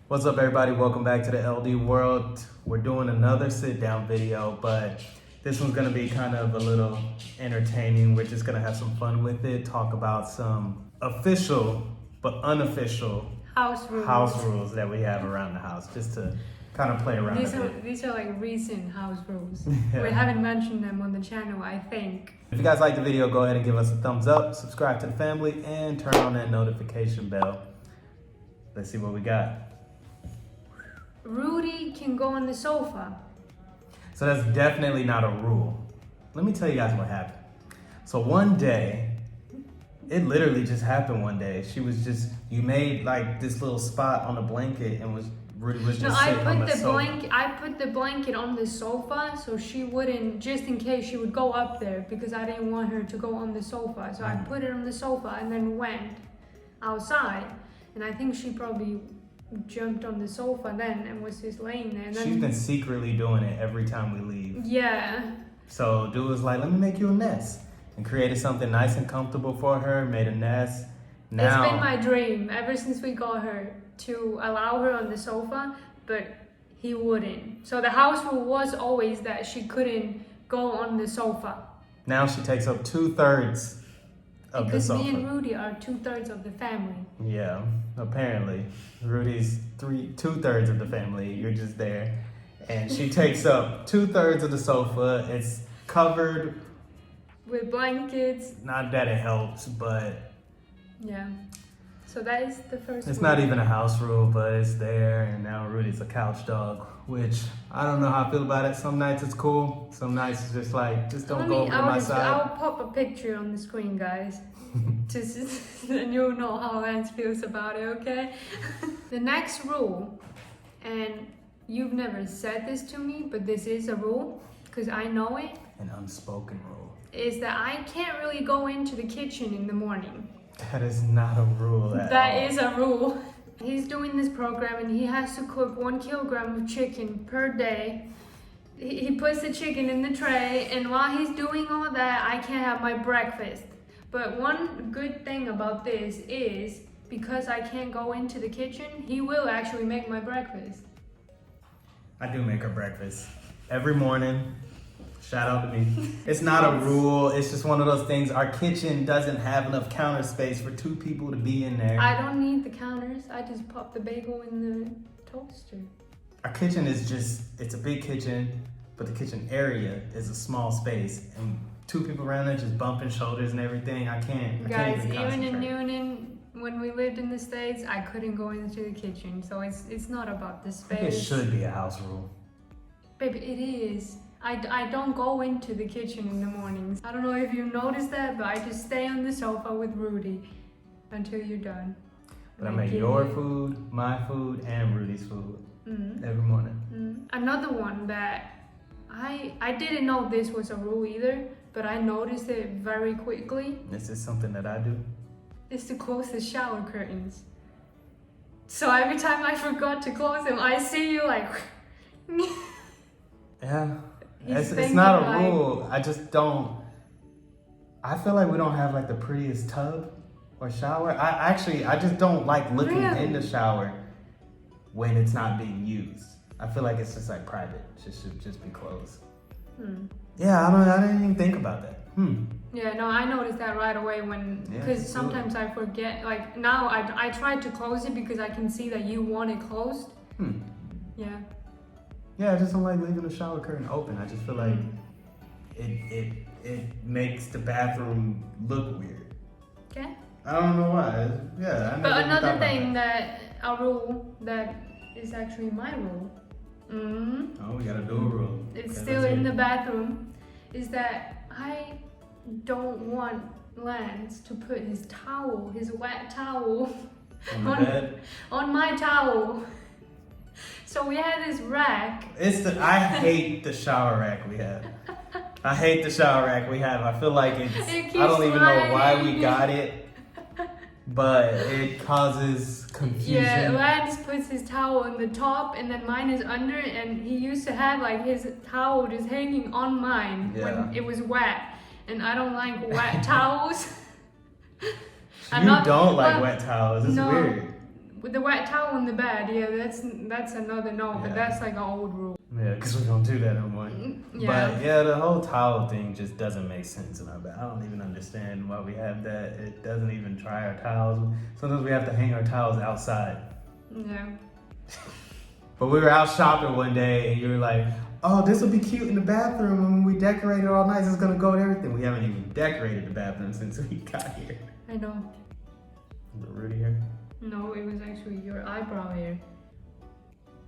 What's up, everybody? Welcome back to the LD world. We're doing another sit down video, but this one's gonna be kind of a little entertaining. We're just gonna have some fun with it, talk about some official but unofficial House rules that we have around the house, just to kind of play around a bit. These are like recent house rules. Yeah. We haven't mentioned them on the channel, I think. If you guys like the video, go ahead and give us a thumbs up, subscribe to the family, and turn on that notification bell. Let's see what we got. Rudy can go on the sofa. So that's definitely not a rule. Let me tell you guys what happened. So one day, it literally just happened one day. You made like this little spot on the blanket and Rudy was just sitting on the sofa. I put the blanket on the sofa so she wouldn't, just in case she would go up there, because I didn't want her to go on the sofa. So I put it on the sofa and then went outside. And I think she probably jumped on the sofa then and was just laying there. And then, she's been secretly doing it every time we leave. Yeah. So dude was like, let me make you a nest. And created something nice and comfortable for her, made a nest. Now, it's been my dream ever since we got her to allow her on the sofa, but he wouldn't. So the house rule was always that she couldn't go on the sofa. now she takes up 2/3 of the sofa. Because me and Rudy are 2/3 of the family. Yeah, apparently. Rudy's 2/3 of the family. You're just there. And she takes up 2/3 of the sofa. It's covered With blankets. Not that it helps, but Yeah. So that is the first it's rule. not even a house rule, but it's there. And now Rudy's a couch dog, which I don't know how I feel about it. Some nights it's cool. Some nights it's just like, just don't go over to my side. I'll pop a picture on the screen, guys. And you'll know how Lance feels about it, okay? The next rule, and you've never said this to me, but this is a rule, because I know it, An unspoken rule. is that I can't really go into the kitchen in the morning. That is not a rule at all. That is a rule. He's doing this program and he has to cook 1 kilogram of chicken per day. He puts the chicken in the tray, and while he's doing all that, I can't have my breakfast. But one good thing about this is, because I can't go into the kitchen, he will actually make my breakfast. I do make her breakfast every morning. Shout out to me. It's not a rule. It's just one of those things. Our kitchen doesn't have enough counter space for 2 people to be in there. I don't need the counters. I just pop the bagel in the toaster. Our kitchen is it's a big kitchen, but the kitchen area is a small space. And 2 people around there just bumping shoulders and everything. I can't Guys, even even in concentrate. Noonan, when we lived in the States, I couldn't go into the kitchen. So it's not about the I think it space. should be a house rule. Baby, it is. I don't go into the kitchen in the mornings. I don't know if you noticed that, but I just stay on the sofa with Rudy until you're done. But I make your food, my food, and Rudy's food every morning. Another one that I didn't know this was a rule either, but I noticed it very quickly. This is something that I do. Is to close the shower curtains. So every time I forgot to close them, I see you like. Yeah. He's It's not a thinking, rule. I just don't. I feel like we don't have like the prettiest tub or shower. I just don't like looking in the shower when it's not being used. I feel like it's just like private. It should just be closed. Yeah, I didn't even think about that. Yeah, no, I noticed that right away because sometimes I forget. Like now, I tried to close it because I can see that you want it closed. Yeah. Yeah, I just don't like leaving the shower curtain open. I just feel like it makes the bathroom look weird. Okay. I don't know why. Yeah. But another thing a rule that is actually my rule. Oh, we gotta do a rule. It's still in the bathroom. Is that I don't want Lance to put his wet towel, On the bed. on my towel. So we had this rack. I hate the shower rack we have. I hate the shower rack we have. I feel like It keeps I don't even know why we sliding. got it, but it causes confusion. Yeah, Lance puts his towel on the top and then mine is under, and he used to have like his towel just hanging on mine when it was wet, and I don't like wet towels. You don't like wet towels. It's weird. With the wet towel in the bed, yeah, that's another no, but Yeah. that's like an old rule. Yeah, because we don't do that no more. Yeah. But yeah, the whole towel thing just doesn't make sense in our bed. I don't even understand why we have that. It doesn't even dry our towels. Sometimes we have to hang our towels outside. Yeah. But we were out shopping one day and you were like, oh, this will be cute in the bathroom when we decorate it all nice. It's gonna go with everything. We haven't even decorated the bathroom since we got here. I know. The Rudy here? No, it was actually your eyebrow hair.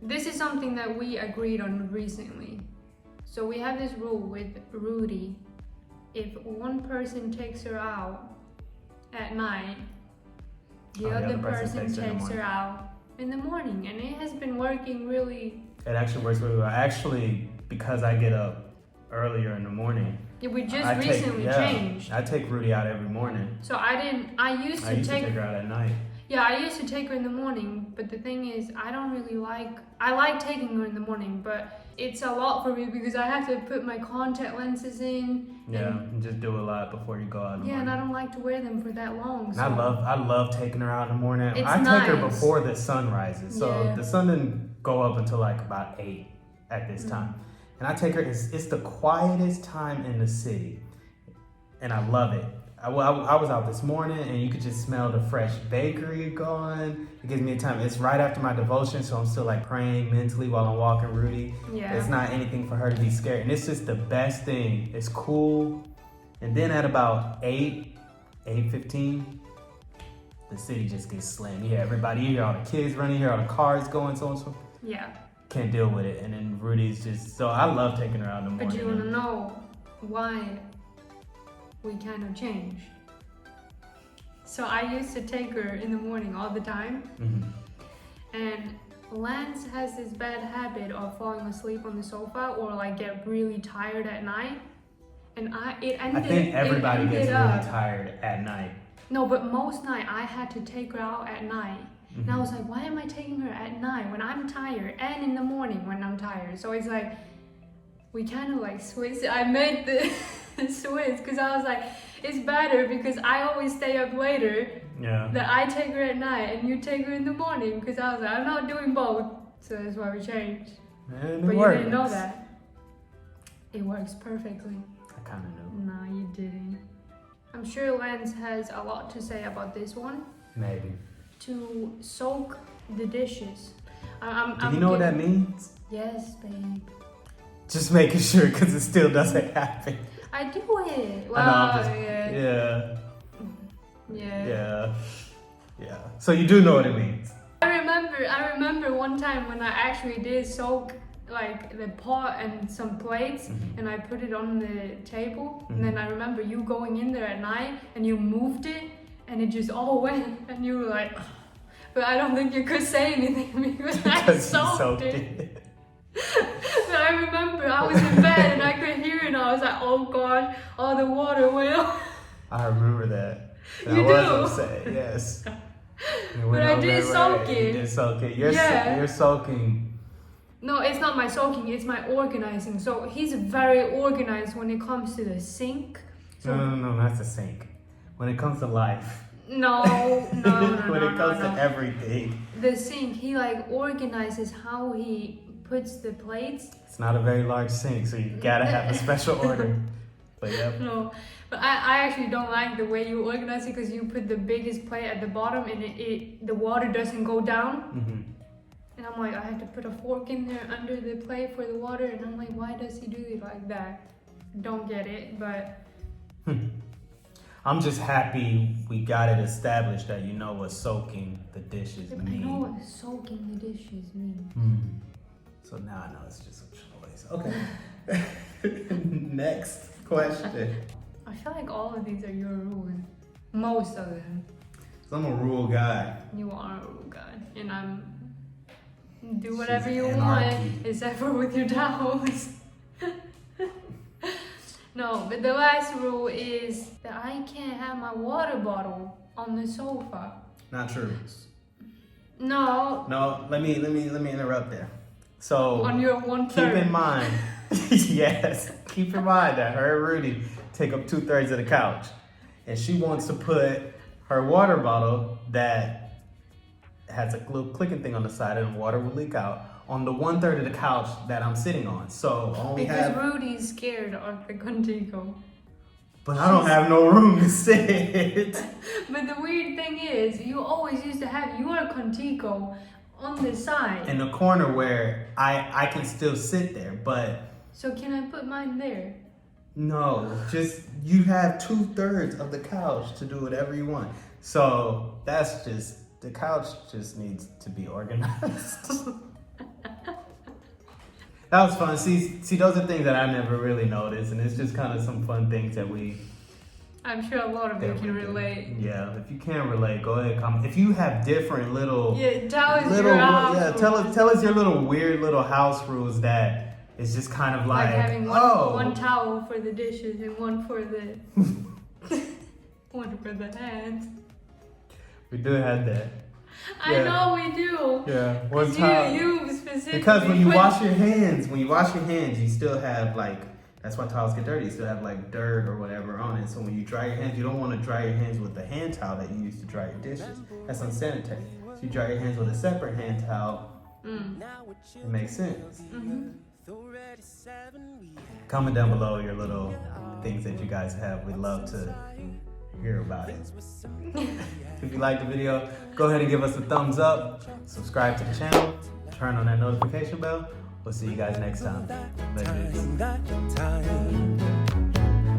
This is something that we agreed on recently. So we have this rule with Rudy. If one person takes her out at night, the other person takes her out in the morning. And it has been working really. It actually works really well. Actually, because I get up earlier in the morning. Yeah, we just recently changed. I take Rudy out every morning. So I used to take her out at night. Yeah, I used to take her in the morning, but the thing is, I like taking her in the morning, but it's a lot for me because I have to put my contact lenses in. Yeah, and just do a lot before you go out in the morning. And I don't like to wear them for that long. So. I love taking her out in the morning. It's I nice. take her before the sun rises. So the sun didn't go up until like about 8 at this time. And I take her, it's the quietest time in the city. And I love it. I was out this morning and you could just smell the fresh bakery going. It gives me a time. It's right after my devotion, so I'm still like praying mentally while I'm walking Rudy. Yeah. It's not anything for her to be scared. And it's just the best thing. It's cool. And then at about 8:15, the city just gets slammed. Yeah, everybody, you hear all the kids running, you hear all the cars going, so and so. Yeah. Can't deal with it. And then Rudy's just, so I love taking her out in the morning. But you want to know why we kind of changed. So I used to take her in the morning all the time. And Lance has this bad habit of falling asleep on the sofa or like get really tired at night. And I think everybody gets really tired at night. No, but most night I had to take her out at night. And I was like, why am I taking her at night when I'm tired and in the morning when I'm tired? So it's like, we kind of like switched. I made the switch because I was like, it's better because I always stay up later. Yeah. That I take her at night and you take her in the morning because I was like, I'm not doing both. So that's why we changed. And but you didn't know that. It works perfectly. I kind of knew. No, you didn't. I'm sure Lance has a lot to say about this one. Maybe. To soak the dishes. Do you know what that means? Yes, babe. Just making sure because it still doesn't happen. I do it. Well, I know, yeah. So you do know what it means. I remember one time when I actually did soak like the pot and some plates and I put it on the table and then I remember you going in there at night and you moved it and it just all went and you were like, but I don't think you could say anything because I soaked it. But I remember I was in bed and I could hear it and I was like, oh God, all the water went off. I remember that. You I do? was upset, yes. But I did soak it. You did soak it. You're soaking. No, it's not my soaking, it's my organizing. So he's very organized when it comes to the sink. So No, that's the sink. When it comes to life. No. When it comes to everything. The sink, he like organizes how he puts the plates. It's not a very large sink, so you gotta have a special order. But yep. No, but I actually don't like the way you organize it because you put the biggest plate at the bottom and the water doesn't go down. And I'm like, I have to put a fork in there under the plate for the water, and I'm like, why does he do it like that? Don't get it, but. I'm just happy we got it established that you know what soaking the dishes mean. I know what soaking the dishes mean. So now I know it's just a choice. Okay. Next question. I feel like all of these are your rules. Most of them. So I'm a rule guy. You are a rule guy. And I'm... Do whatever She's you anarchy. want, except for with your towels. No, but the last rule is that I can't have my water bottle on the sofa. Not true. No. No, let me interrupt there. So On your 1/3. keep in mind, yes, keep in mind that her and Rudy take up 2/3 of the couch, and she wants to put her water bottle that has a little clicking thing on the side, and water will leak out on the 1/3 of the couch that I'm sitting on. So I only because Rudy's scared of the contigo. But I don't have no room to sit. But the weird thing is, you always used to have your contigo on the side. In the corner where I can still sit there, but... So can I put mine there? No, just you have 2/3 of the couch to do whatever you want. So that's just, the couch just needs to be organized. That was fun. See, those are things that I never really noticed, and it's just kind of some fun things that I'm sure a lot of you can relate. Yeah, if you can't relate, go ahead, comment. If you have different little, tell us your house rules. tell us your little weird little house rules that is just kind of like having one towel for the dishes and one for the one for the hands. We do have that. I know we do. Yeah, one towel. You specifically. Because when you wash your hands, you still have like, that's why towels get dirty. You still have like dirt or whatever on it. So when you dry your hands, you don't want to dry your hands with the hand towel that you use to dry your dishes. That's unsanitary. So you dry your hands with a separate hand towel. It makes sense. Mm-hmm. Comment down below your little things that you guys have. We'd love to hear about it. If you liked the video, go ahead and give us a thumbs up. Subscribe to the channel. Turn on that notification bell. We'll see you guys next time.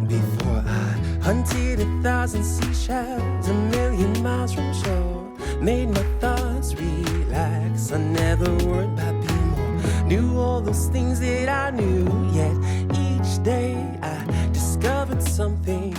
Before I hunted 1,000 seashells 1,000,000 miles from shore, made my thoughts relax. I never worried about being more. Knew all those things that I knew, yet each day I discovered something